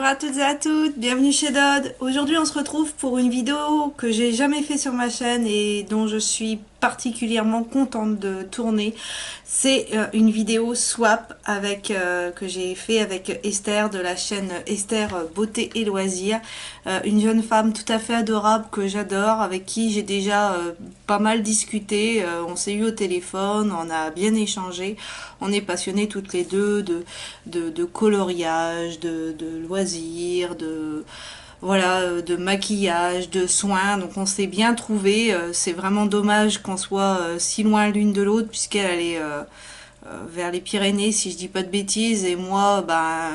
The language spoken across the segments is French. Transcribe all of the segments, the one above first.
à toutes et à toutes, bienvenue chez Dodd. Aujourd'hui on se retrouve pour une vidéo que j'ai jamais fait sur ma chaîne et dont je suis particulièrement contente de tourner. C'est une vidéo swap que j'ai fait avec Esther de la chaîne Esther Beauté et Loisirs. Une jeune femme tout à fait adorable que j'adore, avec qui j'ai déjà pas mal discuté. On s'est eu au téléphone, on a bien échangé. On est passionnées toutes les deux de coloriage, de loisirs, voilà, de maquillage, de soins. Donc on s'est bien trouvé. C'est vraiment dommage qu'on soit si loin l'une de l'autre, puisqu'elle est vers les Pyrénées, si je dis pas de bêtises, et moi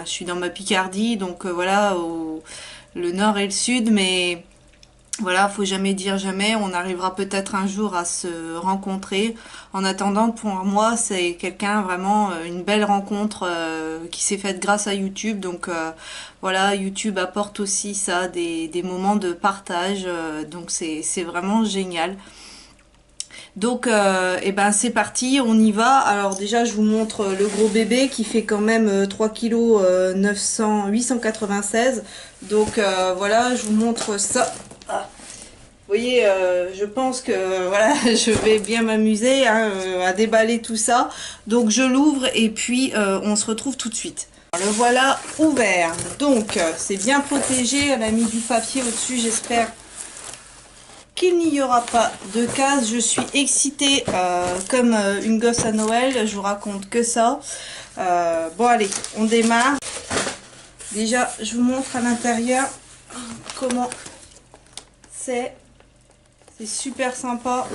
je suis dans ma Picardie, donc voilà, le nord et le sud, mais voilà, faut jamais dire jamais. On arrivera peut-être un jour à se rencontrer. En attendant, pour moi, c'est quelqu'un vraiment, une belle rencontre qui s'est faite grâce à YouTube. Donc voilà, YouTube apporte aussi ça, des moments de partage. Donc c'est vraiment génial. Donc et ben c'est parti, on y va. Alors déjà je vous montre le gros bébé qui fait quand même 3 kg 896. Donc voilà, je vous montre ça. Vous voyez, je pense que voilà, je vais bien m'amuser à déballer tout ça. Donc je l'ouvre et puis on se retrouve tout de suite. Le voilà ouvert. Donc c'est bien protégé. Elle a mis du papier au-dessus, j'espère qu'il n'y aura pas de casse. Je suis excitée comme une gosse à Noël. Je vous raconte que ça. Bon allez, on démarre. Déjà, je vous montre à l'intérieur comment c'est. C'est super sympa.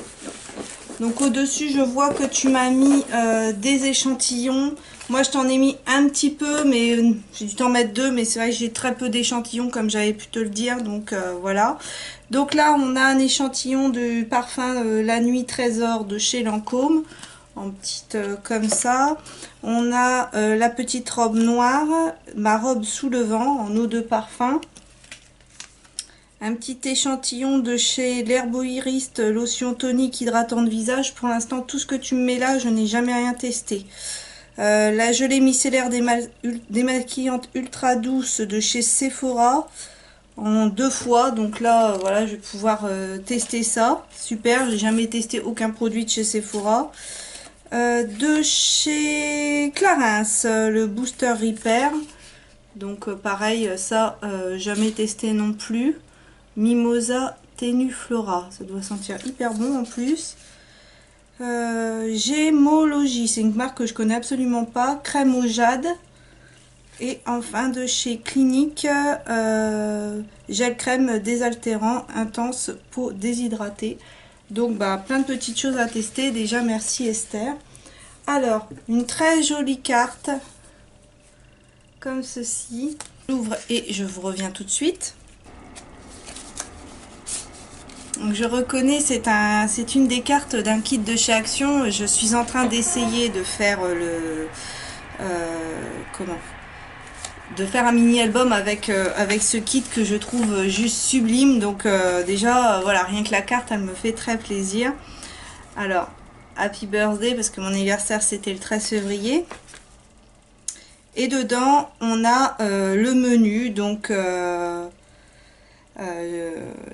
Donc au-dessus, je vois que tu m'as mis des échantillons. Moi, je t'en ai mis un petit peu, mais j'ai dû t'en mettre deux. Mais c'est vrai que j'ai très peu d'échantillons, comme j'avais pu te le dire. Donc voilà. Donc là, on a un échantillon de parfum La Nuit Trésor de chez Lancôme. En petite comme ça. On a la petite robe noire. Ma robe sous le vent en eau de parfum. Un petit échantillon de chez l'herboiriste, lotion tonique hydratante visage. Pour l'instant, tout ce que tu me mets là, je n'ai jamais rien testé. La gelée micellaire démaquillante ultra douce de chez Sephora en 2 fois. Donc là, voilà, je vais pouvoir tester ça. Super, j'ai jamais testé aucun produit de chez Sephora. De chez Clarins, le Booster Repair. Donc pareil, ça, jamais testé non plus. Mimosa Tenuflora, ça doit sentir hyper bon en plus. Gémologie, c'est une marque que je connais absolument pas. Crème au jade. Et enfin de chez Clinique, gel crème désaltérant intense peau déshydratée. Donc plein de petites choses à tester. Déjà merci Esther. Alors une très jolie carte comme ceci. J'ouvre et je vous reviens tout de suite. Donc je reconnais, c'est une des cartes d'un kit de chez Action. Je suis en train d'essayer de faire de faire un mini album avec ce kit que je trouve juste sublime. Donc déjà voilà, rien que la carte elle me fait très plaisir. Alors Happy Birthday, parce que mon anniversaire c'était le 13 février. Et dedans on a le menu. Donc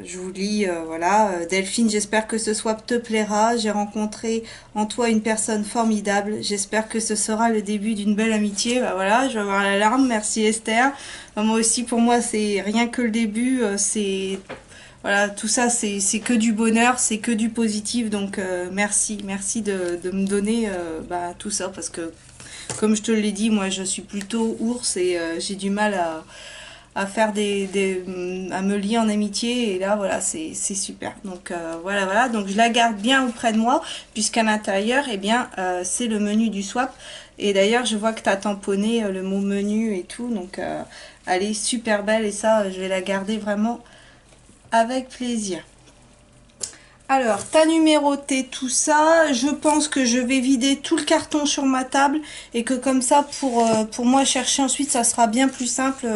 je vous lis, voilà, Delphine, j'espère que ce swap te plaira. J'ai rencontré en toi une personne formidable. J'espère que ce sera le début d'une belle amitié. Voilà, je vais avoir la larme. Merci Esther. Moi aussi, pour moi, c'est rien que le début. C'est voilà, tout ça, c'est que du bonheur, c'est que du positif. Donc merci de me donner tout ça, parce que comme je te l'ai dit, moi, je suis plutôt ours et j'ai du mal à faire à me lier en amitié, et là voilà, c'est super. Donc voilà, donc je la garde bien auprès de moi, puisqu'à l'intérieur c'est le menu du swap. Et d'ailleurs je vois que tu as tamponné le mot menu et tout, donc elle est super belle, et ça je vais la garder vraiment avec plaisir. Alors, t'as numéroté tout ça. Je pense que je vais vider tout le carton sur ma table, et que comme ça, pour moi chercher ensuite, ça sera bien plus simple.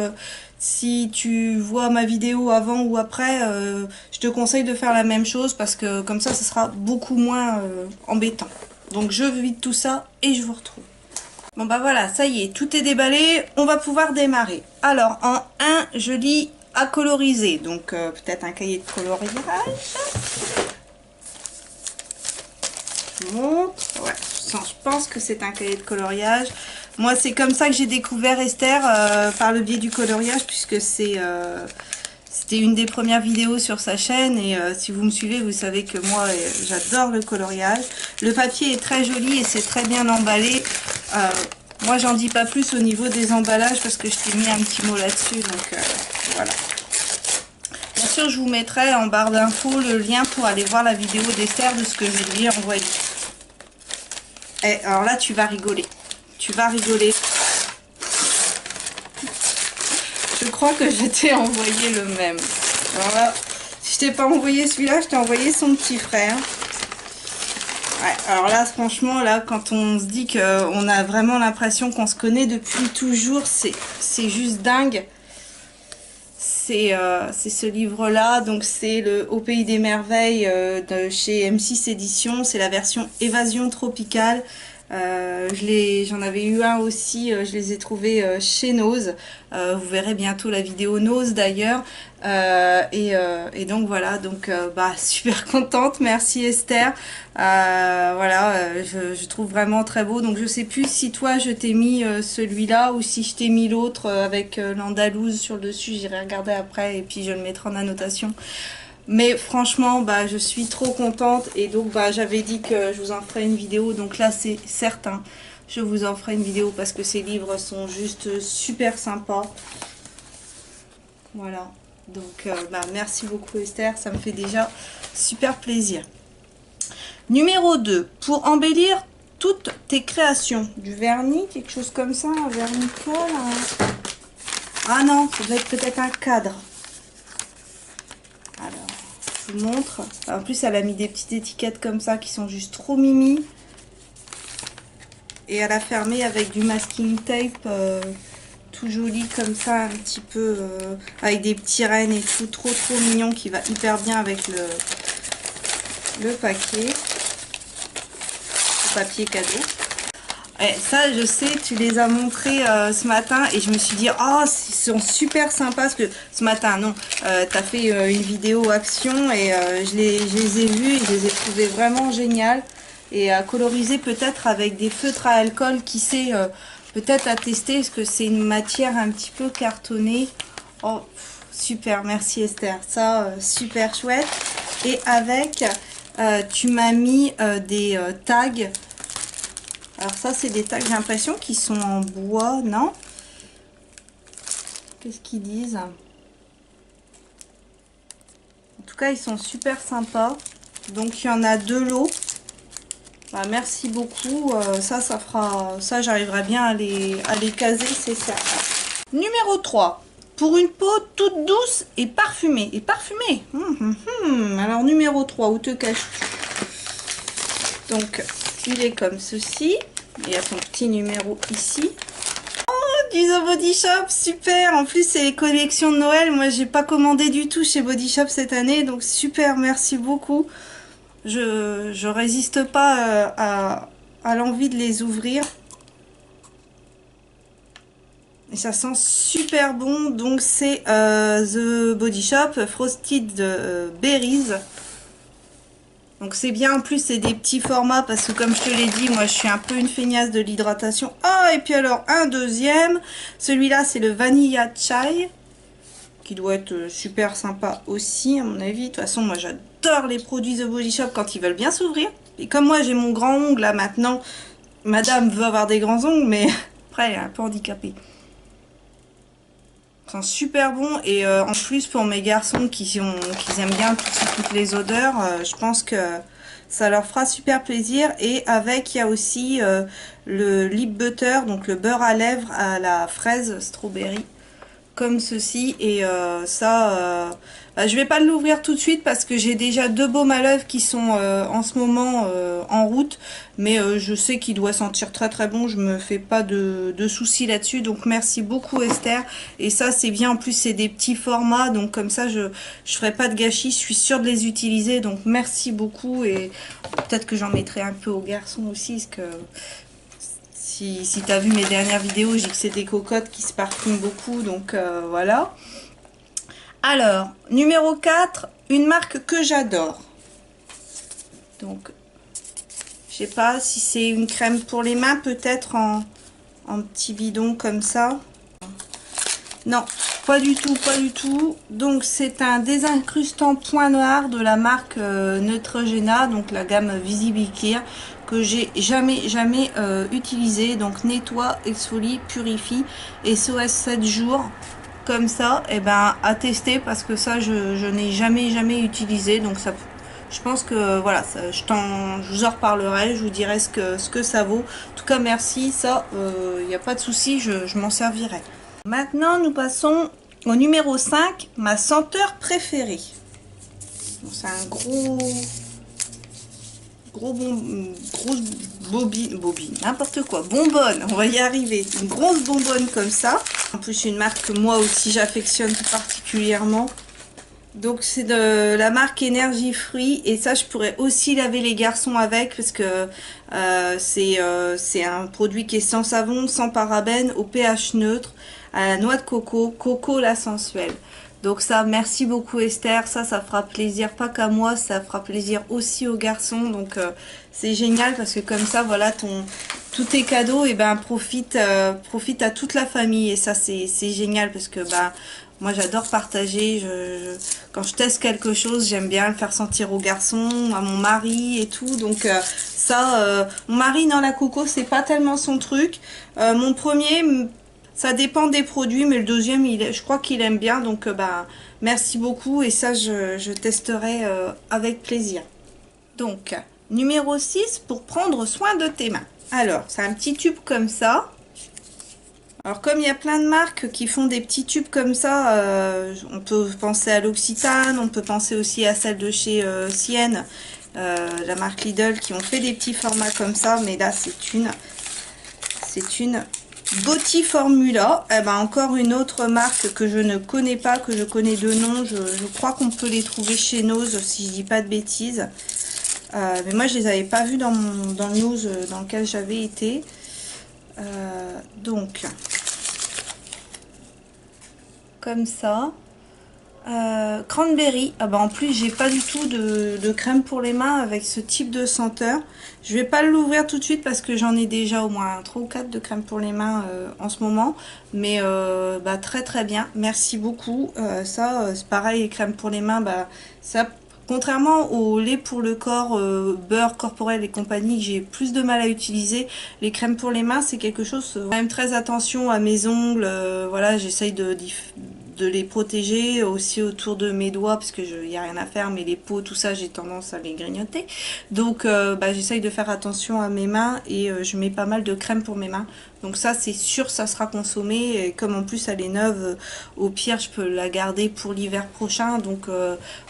Si tu vois ma vidéo avant ou après, je te conseille de faire la même chose, parce que comme ça sera beaucoup moins embêtant. Donc je vide tout ça et je vous retrouve. Bon bah voilà, ça y est, tout est déballé, on va pouvoir démarrer. Alors en 1, je lis à coloriser, donc peut-être un cahier de coloriage. Je vous montre, ouais, je pense que c'est un cahier de coloriage. Moi c'est comme ça que j'ai découvert Esther, par le biais du coloriage, puisque c'était une des premières vidéos sur sa chaîne et si vous me suivez, vous savez que moi, j'adore le coloriage. Le papier est très joli et c'est très bien emballé. Moi, j'en dis pas plus au niveau des emballages parce que je t'ai mis un petit mot là-dessus. Donc, voilà. Bien sûr, je vous mettrai en barre d'infos le lien pour aller voir la vidéo d'Esther de ce que je lui ai envoyé. Et alors là, tu vas rigoler. Tu vas rigoler. Je crois que je t'ai envoyé le même. Alors là, si je t'ai pas envoyé celui-là, je t'ai envoyé son petit frère. Ouais, alors là, franchement, là, quand on se dit qu'on a vraiment l'impression qu'on se connaît depuis toujours, c'est juste dingue. C'est ce livre-là, donc c'est le Au Pays des Merveilles de chez M6 Éditions. C'est la version Évasion Tropicale. J'en avais eu un aussi, je les ai trouvés chez Nose. Vous verrez bientôt la vidéo Nose d'ailleurs. Et donc voilà, donc bah super contente, merci Esther. Voilà, je trouve vraiment très beau. Donc je sais plus si toi je t'ai mis celui-là ou si je t'ai mis l'autre avec l'Andalouse sur le dessus. J'irai regarder après et puis je le mettrai en annotation. Mais franchement, bah, je suis trop contente et donc bah, j'avais dit que je vous en ferai une vidéo. Donc là, c'est certain, je vous en ferai une vidéo parce que ces livres sont juste super sympas. Voilà, donc bah, merci beaucoup Esther, ça me fait déjà super plaisir. Numéro 2, pour embellir toutes tes créations. Du vernis, quelque chose comme ça, un vernicole. Ah non, ça doit être peut-être un cadre. Alors, je vous montre. En plus, elle a mis des petites étiquettes comme ça qui sont juste trop mimi. Et elle a fermé avec du masking tape tout joli comme ça, un petit peu avec des petits rennes et tout, trop mignon, qui va hyper bien avec le paquet. Le papier cadeau. Et ça, je sais, tu les as montrés ce matin et je me suis dit, oh, ils sont super sympas parce que ce matin, non, tu as fait une vidéo action et je les ai vus et je les ai trouvés vraiment géniales. Et à coloriser peut-être avec des feutres à alcool, qui sait, peut-être à tester parce que c'est une matière un petit peu cartonnée. Oh, super, merci Esther, ça, super chouette. Et avec, tu m'as mis des tags. Alors ça, c'est des tags, j'ai l'impression qu'ils sont en bois, non? Qu'est-ce qu'ils disent? En tout cas, ils sont super sympas. Donc, il y en a 2 lots. Bah, merci beaucoup. Ça fera... Ça, j'arriverai bien à les caser, c'est certain. Numéro 3. Pour une peau toute douce et parfumée. Et parfumée. Alors, numéro 3, où te caches-tu? Donc, il est comme ceci. Il y a ton petit numéro ici. Oh, du The Body Shop, super. En plus, c'est les collections de Noël. Moi, j'ai pas commandé du tout chez Body Shop cette année. Donc, super, merci beaucoup. Je résiste pas à l'envie de les ouvrir. Et ça sent super bon. Donc, c'est The Body Shop Frosted Berries. Donc c'est bien, en plus c'est des petits formats parce que comme je te l'ai dit, moi je suis un peu une feignasse de l'hydratation. Ah, et puis alors un deuxième, celui-là c'est le Vanilla Chai, qui doit être super sympa aussi à mon avis. De toute façon moi j'adore les produits The Body Shop quand ils veulent bien s'ouvrir. Et comme moi j'ai mon grand ongle là maintenant, madame veut avoir des grands ongles mais après elle est un peu handicapée. Ils sont super bons et en plus pour mes garçons qui aiment bien toutes les odeurs, je pense que ça leur fera super plaisir. Et avec, il y a aussi le lip butter, donc le beurre à lèvres à la fraise strawberry, comme ceci. Et bah, je vais pas l'ouvrir tout de suite parce que j'ai déjà 2 baumes à lèvres qui sont en ce moment en route. Mais je sais qu'il doit sentir très bon, je me fais pas de soucis là-dessus. Donc merci beaucoup Esther. Et ça c'est bien, en plus c'est des petits formats. Donc comme ça je ferai pas de gâchis, je suis sûre de les utiliser. Donc merci beaucoup et peut-être que j'en mettrai un peu aux garçons aussi parce que Si tu as vu mes dernières vidéos, j'ai que c'est des cocottes qui se parfument beaucoup, donc voilà. Alors, numéro 4, une marque que j'adore. Donc, je sais pas si c'est une crème pour les mains, peut-être en petit bidon comme ça. Non, pas du tout, pas du tout. Donc, c'est un désincrustant point noir de la marque Neutrogena, donc la gamme Visibicare, que j'ai jamais utilisé. Donc, nettoie, exfolie, purifie, SOS 7 jours. Comme ça, et ben à tester, parce que ça je n'ai jamais utilisé, donc ça, je pense que voilà, ça, je vous en reparlerai, je vous dirai ce que ça vaut. En tout cas, merci, ça il n'y a pas de souci, je m'en servirai. Maintenant nous passons au numéro 5, ma senteur préférée. C'est un grosse bobine, n'importe quoi, bonbonne, on va y arriver, une grosse bonbonne comme ça. En plus, une marque que moi aussi j'affectionne tout particulièrement. Donc c'est de la marque Énergie Fruits, et ça je pourrais aussi laver les garçons avec, parce que c'est un produit qui est sans savon, sans parabènes, au pH neutre, à la noix de coco, coco la sensuelle. Donc ça, merci beaucoup Esther, ça fera plaisir pas qu'à moi, ça fera plaisir aussi aux garçons. Donc c'est génial, parce que comme ça, voilà, tous tes cadeaux, et ben profite à toute la famille, et ça c'est génial, parce que bah moi j'adore partager. Quand je teste quelque chose, j'aime bien le faire sentir aux garçons, à mon mari et tout. Donc mon mari, non, la coco c'est pas tellement son truc. Mon premier, ça dépend des produits, mais le deuxième, je crois qu'il aime bien. Donc, bah, merci beaucoup. Et ça, je testerai avec plaisir. Donc, numéro 6, pour prendre soin de tes mains. Alors, c'est un petit tube comme ça. Alors, comme il y a plein de marques qui font des petits tubes comme ça, on peut penser à l'Occitane, on peut penser aussi à celle de chez Sienne, la marque Lidl, qui ont fait des petits formats comme ça. Mais là, c'est une Beauty Formula. Eh ben, encore une autre marque que je ne connais pas, que je connais de nom. Je crois qu'on peut les trouver chez Nose, si je dis pas de bêtises. Mais moi, je les avais pas vus dans le Nose dans lequel j'avais été. Donc, comme ça. Cranberry. Ah bah en plus, j'ai pas du tout de crème pour les mains avec ce type de senteur. Je vais pas l'ouvrir tout de suite, parce que j'en ai déjà au moins 3 ou 4 de crème pour les mains en ce moment. Mais bah, très bien. Merci beaucoup. Ça, c'est pareil, les crèmes pour les mains, bah, ça, contrairement au lait pour le corps, beurre corporel et compagnie, que j'ai plus de mal à utiliser, les crèmes pour les mains, c'est quelque chose, quand même très attention à mes ongles. Voilà, j'essaye de les protéger aussi autour de mes doigts, parce que il n'y a rien à faire, mais les peaux, tout ça, j'ai tendance à les grignoter. Donc bah, j'essaye de faire attention à mes mains, et je mets pas mal de crème pour mes mains. Donc ça, c'est sûr, ça sera consommé. Et comme en plus elle est neuve, au pire je peux la garder pour l'hiver prochain. Donc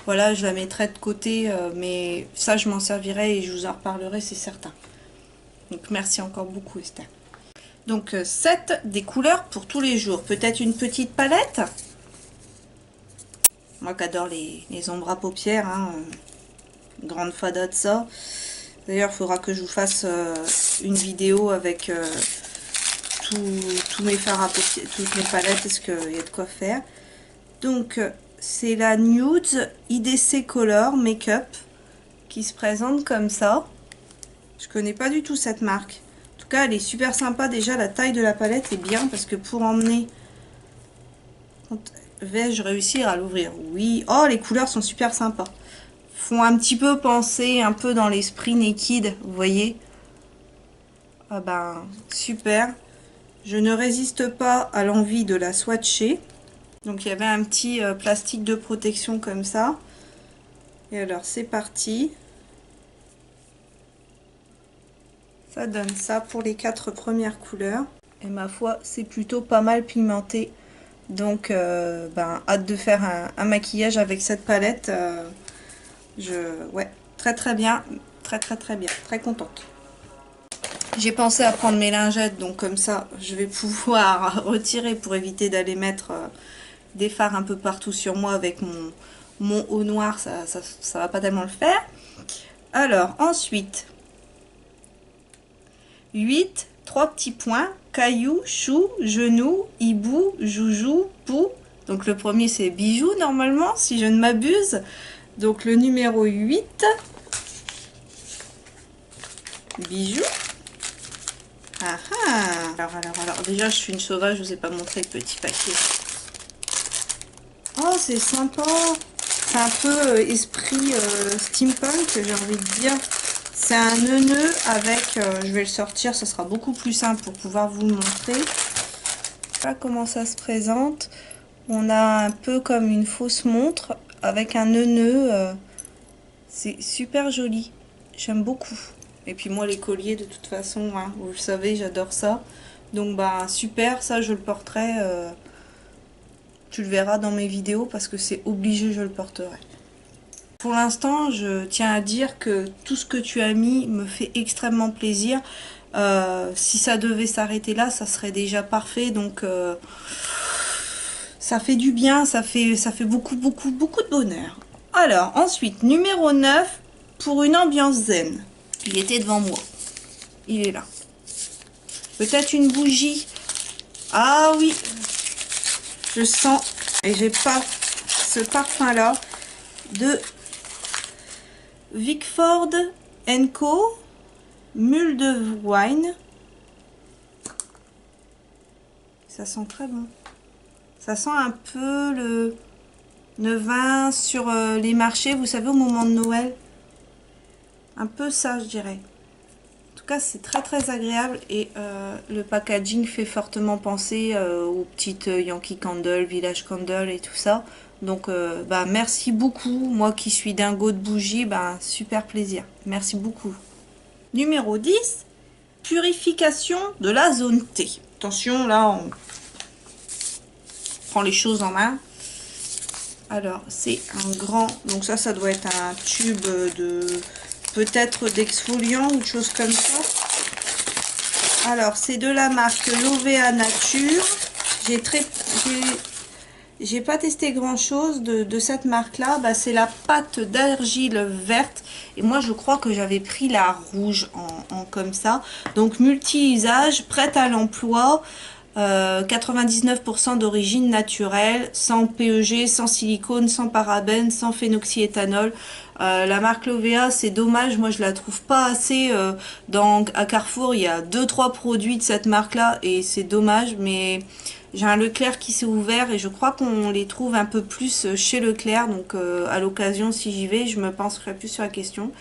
voilà, je la mettrai de côté, mais ça je m'en servirai et je vous en reparlerai, c'est certain. Donc merci encore beaucoup Esther. Donc 7 des couleurs pour tous les jours. Peut-être une petite palette. Moi qui adore les ombres à paupières, hein, grande fada de ça. D'ailleurs, il faudra que je vous fasse une vidéo avec tous mes fards à paupières, toutes mes palettes, parce qu'il y a de quoi faire. Donc, c'est la Nude IDC Color Makeup qui se présente comme ça. Je connais pas du tout cette marque. En tout cas, elle est super sympa. Déjà, la taille de la palette est bien, parce que pour emmener... Vais-je réussir à l'ouvrir? Oui. Oh, les couleurs sont super sympas. Font un petit peu penser, un peu dans l'esprit Naked, vous voyez. Ah ben, super. Je ne résiste pas à l'envie de la swatcher. Donc, il y avait un petit plastique de protection comme ça. Et alors, c'est parti. Ça donne ça pour les 4 premières couleurs. Et ma foi, c'est plutôt pas mal pigmenté. Donc, ben, hâte de faire un maquillage avec cette palette. Ouais, très bien. Très bien. Très contente. J'ai pensé à prendre mes lingettes. Donc, comme ça, je vais pouvoir retirer pour éviter d'aller mettre des fards un peu partout sur moi avec mon haut noir. Ça va pas tellement le faire. Alors, ensuite, 8 3 petits points, caillou, chou, genou, hibou, joujou, pou. Donc le premier c'est bijou normalement, si je ne m'abuse. Donc le numéro 8, bijou. Ah ah. Alors, déjà je suis une sauvage, je vous ai pas montré le petit paquet. Oh c'est sympa. C'est un peu esprit steampunk, j'ai envie de dire. C'est un nœud avec, je vais le sortir, ça sera beaucoup plus simple pour pouvoir vous le montrer. Voilà comment ça se présente. On a un peu comme une fausse montre avec un nœud. C'est super joli. J'aime beaucoup. Et puis moi les colliers de toute façon, hein, vous le savez, j'adore ça. Donc bah super, ça je le porterai. Tu le verras dans mes vidéos parce que c'est obligé, je le porterai. Pour l'instant, je tiens à dire que tout ce que tu as mis me fait extrêmement plaisir. Si ça devait s'arrêter là, ça serait déjà parfait. Donc ça fait du bien, ça fait beaucoup de bonheur. Alors ensuite, numéro 9, pour une ambiance zen. Il était devant moi. Il est là. Peut-être une bougie. Ah oui, je sens, et j'ai pas ce parfum là de Vicford & Co. Mule de wine. Ça sent très bon. Ça sent un peu le vin sur les marchés, vous savez, au moment de Noël. Un peu ça, je dirais. En tout cas, c'est très agréable et le packaging fait fortement penser aux petites Yankee Candle, Village Candle et tout ça. Donc, bah, merci beaucoup. Moi qui suis dingo de bougies, bah, super plaisir. Merci beaucoup. Numéro 10, purification de la zone T. Attention, là, on prend les choses en main. Alors, c'est un grand... Donc ça doit être un tube de... peut-être d'exfoliant ou de choses comme ça. Alors, c'est de la marque Lovea Nature. J'ai pas testé grand chose de cette marque là. Bah, c'est la pâte d'argile verte. Et moi, je crois que j'avais pris la rouge en comme ça. Donc, multi-usage, prête à l'emploi. 99% d'origine naturelle, sans PEG, sans silicone, sans parabènes, sans phénoxyéthanol. La marque Lovea, c'est dommage, moi je la trouve pas assez. À Carrefour, il y a 2-3 produits de cette marque-là et c'est dommage, mais j'ai un Leclerc qui s'est ouvert et je crois qu'on les trouve un peu plus chez Leclerc, donc à l'occasion, si j'y vais, je me penserai plus sur la question.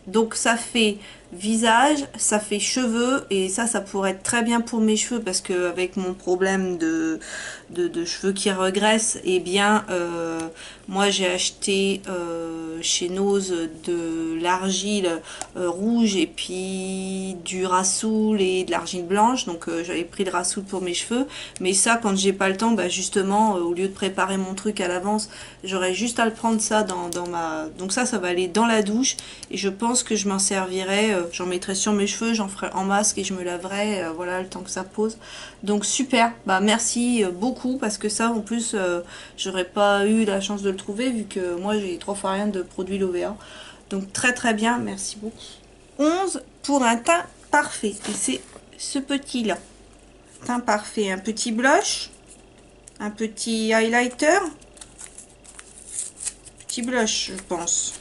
Donc ça fait visage, ça fait cheveux et ça pourrait être très bien pour mes cheveux parce que avec mon problème de cheveux qui regressent, et bien moi j'ai acheté chez Nose de l'argile rouge et puis du rassoul et de l'argile blanche, donc j'avais pris le rassoul pour mes cheveux, mais ça quand j'ai pas le temps, bah justement au lieu de préparer mon truc à l'avance, j'aurais juste à le prendre ça dans ma... Donc ça va aller dans la douche et je pense que je m'en servirai, j'en mettrai sur mes cheveux, j'en ferai en masque et je me laverai, voilà, le temps que ça pose. Donc super, bah merci beaucoup parce que ça en plus j'aurais pas eu la chance de le trouver vu que moi j'ai 3 fois rien de produits Lovea. Donc très bien, merci beaucoup. 11 pour un teint parfait et c'est ce petit là. Teint parfait, un petit blush, un petit highlighter, petit blush je pense.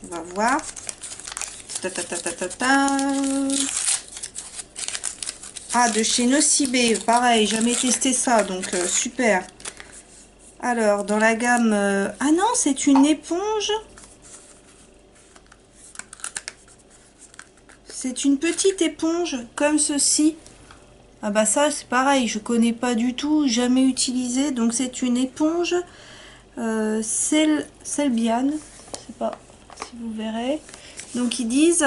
On va voir. Ah, de chez Nocibé, pareil, jamais testé ça, donc super. Alors, dans la gamme... ah non, c'est une éponge. C'est une petite éponge, comme ceci. Ah bah ça, c'est pareil, je connais pas du tout, jamais utilisé. Donc c'est une éponge Selbian. Je sais pas si vous verrez. Donc ils disent...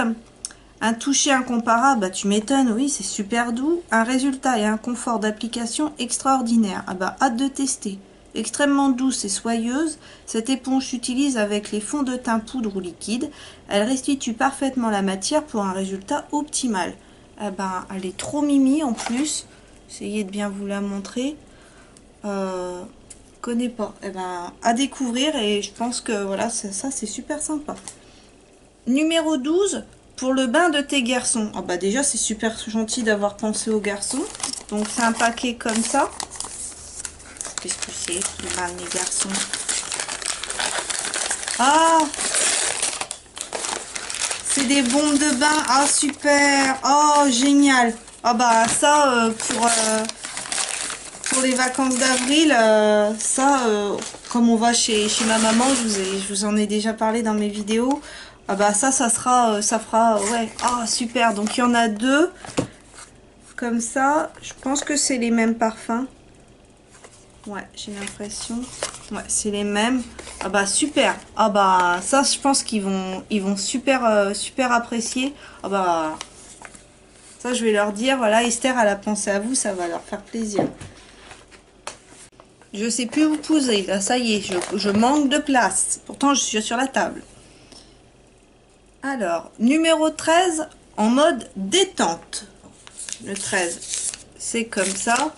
Un toucher incomparable, bah tu m'étonnes, oui, c'est super doux. Un résultat et un confort d'application extraordinaire. Ah bah hâte de tester. Extrêmement douce et soyeuse, cette éponge s'utilise avec les fonds de teint poudre ou liquide. Elle restitue parfaitement la matière pour un résultat optimal. Ah bah elle est trop mimi en plus. Essayez de bien vous la montrer. Connais pas. Eh ben à découvrir et je pense que voilà, ça c'est super sympa. Numéro 12. pour le bain de tes garçons. Ah bah déjà c'est super gentil d'avoir pensé aux garçons. Donc c'est un paquet comme ça. Qu'est-ce que c'est le bain de mes garçons? Ah, c'est des bombes de bain. Ah super. Oh génial. Ah bah ça pour les vacances d'avril, comme on va chez ma maman, je vous en ai déjà parlé dans mes vidéos. Ah bah ça sera, ça fera, ouais. Ah super. Donc il y en a deux comme ça. Je pense que c'est les mêmes parfums. Ouais, j'ai l'impression. Ouais, c'est les mêmes. Ah bah super. Ah bah ça, je pense qu'ils vont super, super apprécier. Ah bah ça, je vais leur dire. Voilà, Esther, elle a pensé à vous, ça va leur faire plaisir. Je sais plus où poser. Là, ça y est, je manque de place. Pourtant, je suis sur la table. Alors, numéro 13, en mode détente. Le 13, c'est comme ça.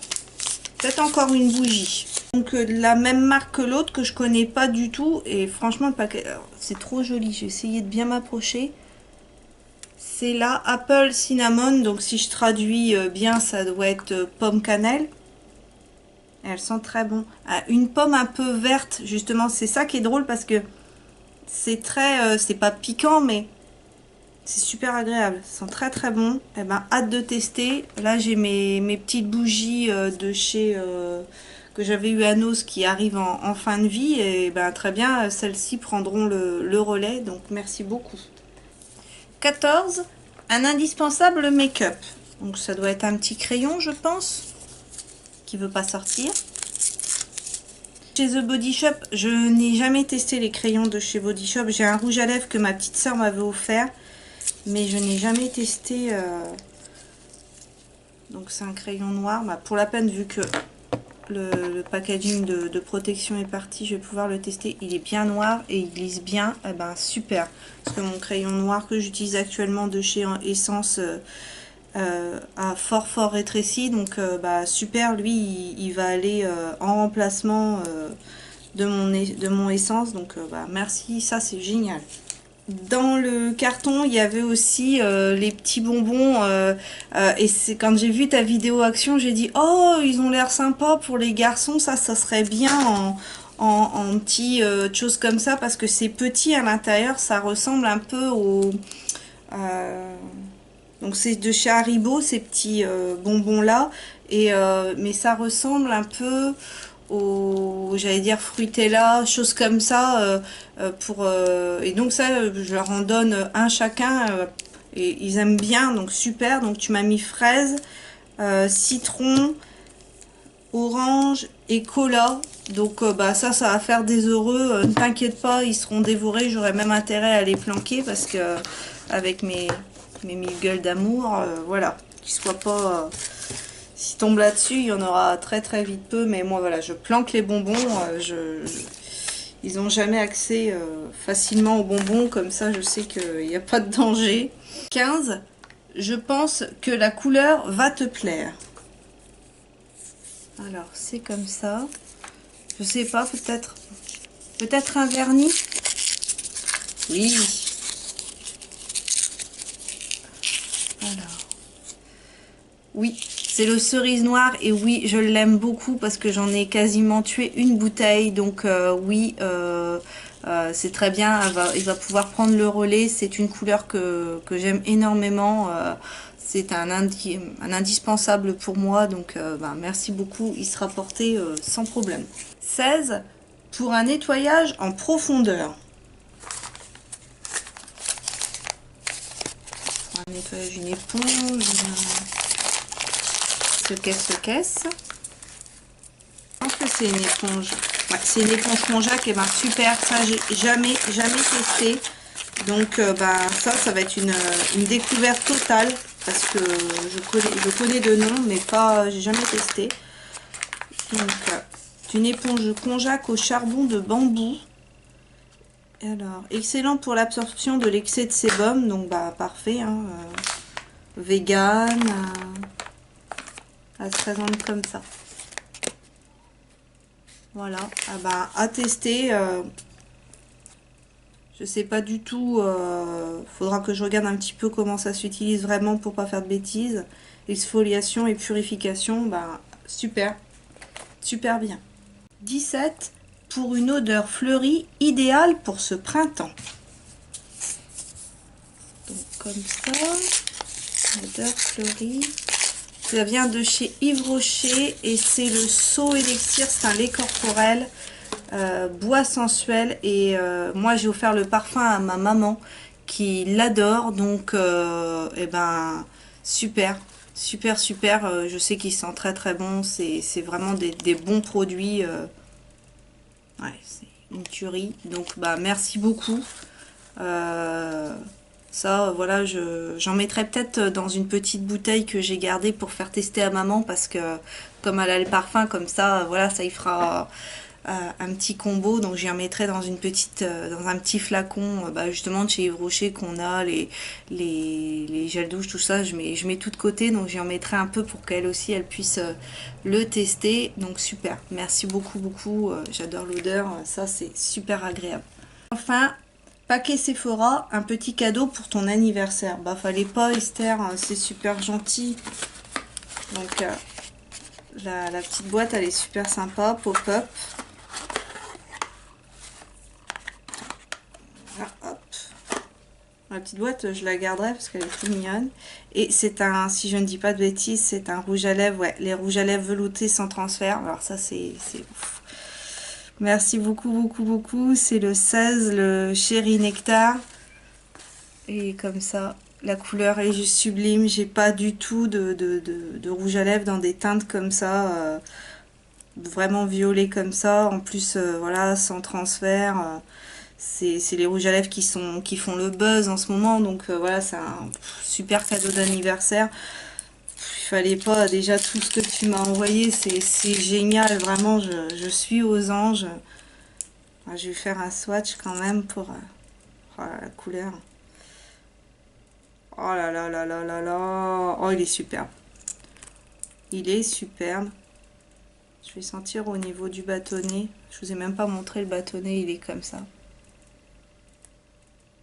Peut-être encore une bougie. Donc, de la même marque que l'autre que je connais pas du tout. Et franchement, le paquet, c'est trop joli. J'ai essayé de bien m'approcher. C'est la Apple Cinnamon. Donc, si je traduis bien, ça doit être pomme cannelle. Elles sont très bon. Une pomme un peu verte, justement, c'est ça qui est drôle parce que c'est très, c'est pas piquant, mais c'est super agréable. Ils sont très très bons. Eh ben, hâte de tester. Là, j'ai mes petites bougies de chez que j'avais eu à Nos qui arrivent en fin de vie. Et ben très bien, celles-ci prendront le relais. Donc merci beaucoup. 14, un indispensable make-up. Donc ça doit être un petit crayon, je pense, qui veut pas sortir. Chez The Body Shop, je n'ai jamais testé les crayons de chez Body Shop. J'ai un rouge à lèvres que ma petite soeur m'avait offert, mais je n'ai jamais testé. Donc c'est un crayon noir. Bah, pour la peine, vu que le packaging de protection est parti, je vais pouvoir le tester. Il est bien noir et il glisse bien. Eh ben super. Parce que mon crayon noir que j'utilise actuellement de chez Essence a fort rétréci. Donc bah super. Lui, il va aller en remplacement de mon essence. Donc bah merci. Ça c'est génial. Dans le carton, il y avait aussi les petits bonbons et c'est quand j'ai vu ta vidéo action, j'ai dit oh ils ont l'air sympas pour les garçons, ça serait bien en petits choses comme ça parce que c'est petit à l'intérieur, ça ressemble un peu au donc c'est de chez Haribo ces petits bonbons là et mais ça ressemble un peu j'allais dire fruitella, choses comme ça et donc ça je leur en donne un chacun et ils aiment bien donc super. Donc tu m'as mis fraise, citron, orange et cola, donc bah ça va faire des heureux, ne t'inquiète pas, ils seront dévorés. J'aurais même intérêt à les planquer parce que avec mes mille gueules d'amour voilà, qu'ils soient pas s'ils tombent là-dessus, il y en aura très vite peu. Mais moi, voilà, je planque les bonbons. Ils n'ont jamais accès facilement aux bonbons. Comme ça, je sais qu'il n'y a pas de danger. 15. Je pense que la couleur va te plaire. Alors, c'est comme ça. Je sais pas, peut-être un vernis. Oui. Alors. Oui. C'est le cerise noir et oui, je l'aime beaucoup parce que j'en ai quasiment tué une bouteille. Donc oui, c'est très bien. Il va pouvoir prendre le relais. C'est une couleur que j'aime énormément. C'est un indispensable pour moi. Donc bah, merci beaucoup. Il sera porté sans problème. 16. Pour un nettoyage en profondeur. Pour un nettoyage, une éponge. Ce caisse. Je pense que c'est une éponge. Ouais, c'est une éponge Conjac. Et ben super, ça j'ai jamais testé. Donc ben ça va être une découverte totale parce que je connais de nom, mais pas j'ai jamais testé. Donc une éponge Conjac au charbon de bambou. Alors excellent pour l'absorption de l'excès de sébum. Donc bah parfait. Hein, vegan. Elle se présente comme ça. Voilà, ah bah, à tester. Je sais pas du tout, faudra que je regarde un petit peu comment ça s'utilise vraiment pour pas faire de bêtises. Exfoliation et purification, ben super, super bien. 17 pour une odeur fleurie idéale pour ce printemps. Donc comme ça, odeur fleurie. Ça vient de chez Yves Rocher et c'est le So Elixir, c'est un lait corporel. Bois sensuel et moi j'ai offert le parfum à ma maman qui l'adore, donc et ben super super super, je sais qu'il sent très très bon, c'est vraiment des bons produits, ouais, c'est une tuerie, donc bah merci beaucoup. Ça voilà, j'en mettrai peut-être dans une petite bouteille que j'ai gardée pour faire tester à maman, parce que comme elle a le parfum comme ça, voilà, ça y fera un petit combo. Donc j'y en mettrai dans une petite, dans un petit flacon, bah, justement de chez Yves Rocher, qu'on a les gels douche, tout ça, je mets tout de côté, donc j'y en mettrai un peu pour qu'elle aussi elle puisse le tester. Donc super, merci beaucoup beaucoup, j'adore l'odeur, ça c'est super agréable. Enfin, paquet Sephora, un petit cadeau pour ton anniversaire. Bah fallait pas, Esther, c'est super gentil. Donc la petite boîte elle est super sympa, pop-up. Hop. La petite boîte, je la garderai parce qu'elle est trop mignonne. Et c'est un, si je ne dis pas de bêtises, c'est un rouge à lèvres, ouais, les rouges à lèvres veloutés sans transfert. Alors ça, c'est ouf. Merci beaucoup, beaucoup, beaucoup. C'est le 16, le Chéri Nectar. Et comme ça, la couleur est juste sublime. J'ai pas du tout de rouge à lèvres dans des teintes comme ça. Vraiment violet comme ça. En plus, voilà, sans transfert. C'est les rouges à lèvres qui font le buzz en ce moment, donc voilà, c'est un super cadeau d'anniversaire. Il fallait pas, déjà tout ce que tu m'as envoyé, c'est génial, vraiment, je suis aux anges. Je vais faire un swatch quand même pour la couleur. Oh là là là là là là, oh il est superbe, il est superbe. Je vais sentir au niveau du bâtonnet, je vous ai même pas montré le bâtonnet, il est comme ça.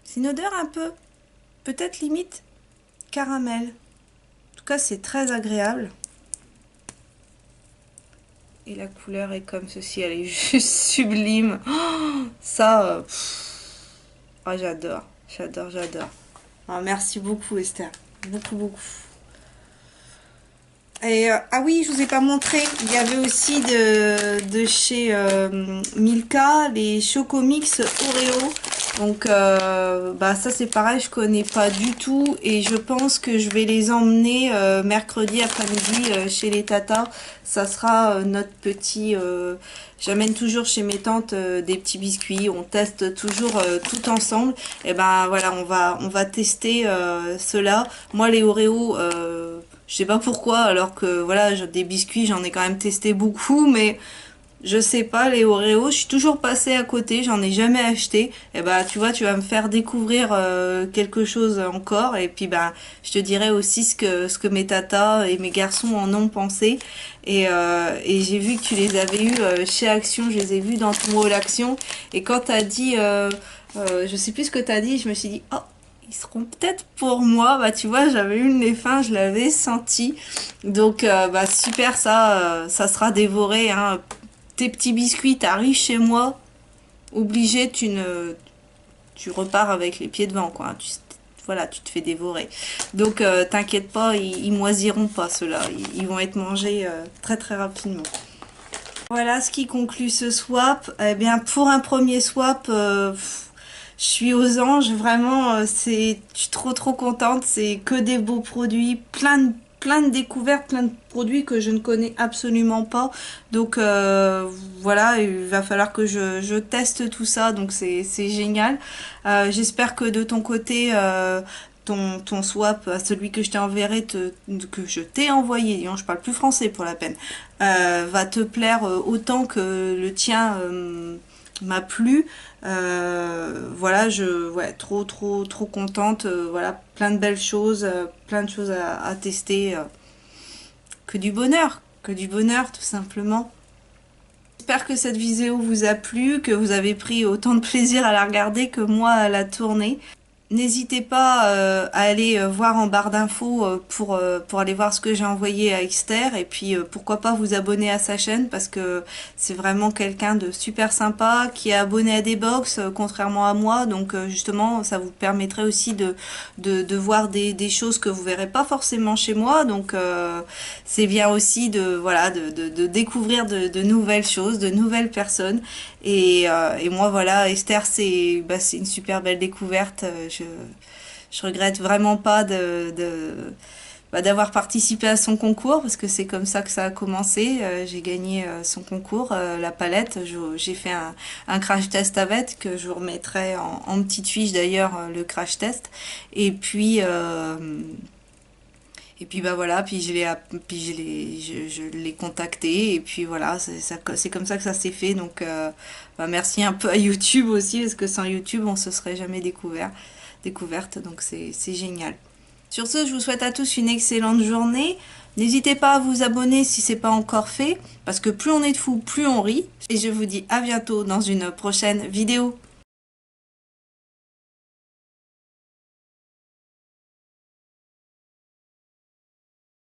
C'est une odeur un peu, peut-être limite caramel. En tout cas, c'est très agréable. Et la couleur est comme ceci, elle est juste sublime. Oh, ça, oh, j'adore, j'adore, j'adore. Oh, merci beaucoup, Esther. Beaucoup, beaucoup. Et ah oui, je vous ai pas montré, il y avait aussi de chez Milka les Chocomix Oreo. Donc bah ça c'est pareil, je connais pas du tout et je pense que je vais les emmener mercredi après-midi chez les tatas. Ça sera notre petit, j'amène toujours chez mes tantes des petits biscuits, on teste toujours tout ensemble. Et ben voilà, on va tester cela. Moi les Oreos, je sais pas pourquoi, alors que voilà, des biscuits j'en ai quand même testé beaucoup, mais je sais pas, les Oreos, je suis toujours passée à côté, j'en ai jamais acheté. Et bah tu vois, tu vas me faire découvrir quelque chose encore. Et puis bah je te dirai aussi ce que mes tatas et mes garçons en ont pensé. Et j'ai vu que tu les avais eus chez Action, je les ai vus dans ton hall Action. Et quand t'as dit, je sais plus ce que t'as dit, je me suis dit, oh, ils seront peut-être pour moi. Bah tu vois, j'avais eu le nez fin, je l'avais senti. Donc bah super, ça sera dévoré, hein. Tes petits biscuits, t'arrives chez moi, obligé, tu repars avec les pieds devant, quoi. Voilà, tu te fais dévorer. Donc, t'inquiète pas, ils moisiront pas, ceux-là. Ils vont être mangés très très rapidement. Voilà ce qui conclut ce swap. Eh bien, pour un premier swap, je suis aux anges, vraiment, je suis trop trop contente. C'est que des beaux produits, plein de découvertes, plein de produits que je ne connais absolument pas. Donc voilà, il va falloir que je teste tout ça, donc c'est génial. J'espère que de ton côté, ton swap, celui que je t'ai enverré, que je t'ai envoyé, je parle plus français pour la peine, va te plaire autant que le tien m'a plu. Voilà, ouais, trop contente. Voilà, plein de belles choses, plein de choses à tester. Que du bonheur tout simplement. j'espère que cette vidéo vous a plu, que vous avez pris autant de plaisir à la regarder que moi à la tourner. N'hésitez pas à aller voir en barre d'infos pour aller voir ce que j'ai envoyé à Exter et puis pourquoi pas vous abonner à sa chaîne parce que c'est vraiment quelqu'un de super sympa qui est abonné à des box contrairement à moi, donc justement ça vous permettrait aussi de voir des choses que vous verrez pas forcément chez moi, donc c'est bien aussi de découvrir de nouvelles choses, de nouvelles personnes et moi voilà, Esther c'est une super belle découverte. Je regrette vraiment pas d'avoir participé à son concours parce que c'est comme ça que ça a commencé. J'ai gagné son concours, la palette. J'ai fait un crash test avec que je vous remettrai en petite fiche d'ailleurs le crash test. Et puis bah voilà, je l'ai contacté et puis voilà, c'est comme ça que ça s'est fait. Donc merci un peu à YouTube aussi parce que sans YouTube on se serait jamais découverte, donc c'est génial. Sur ce, je vous souhaite à tous une excellente journée. N'hésitez pas à vous abonner si c'est pas encore fait parce que plus on est de fous, plus on rit. Et je vous dis à bientôt dans une prochaine vidéo.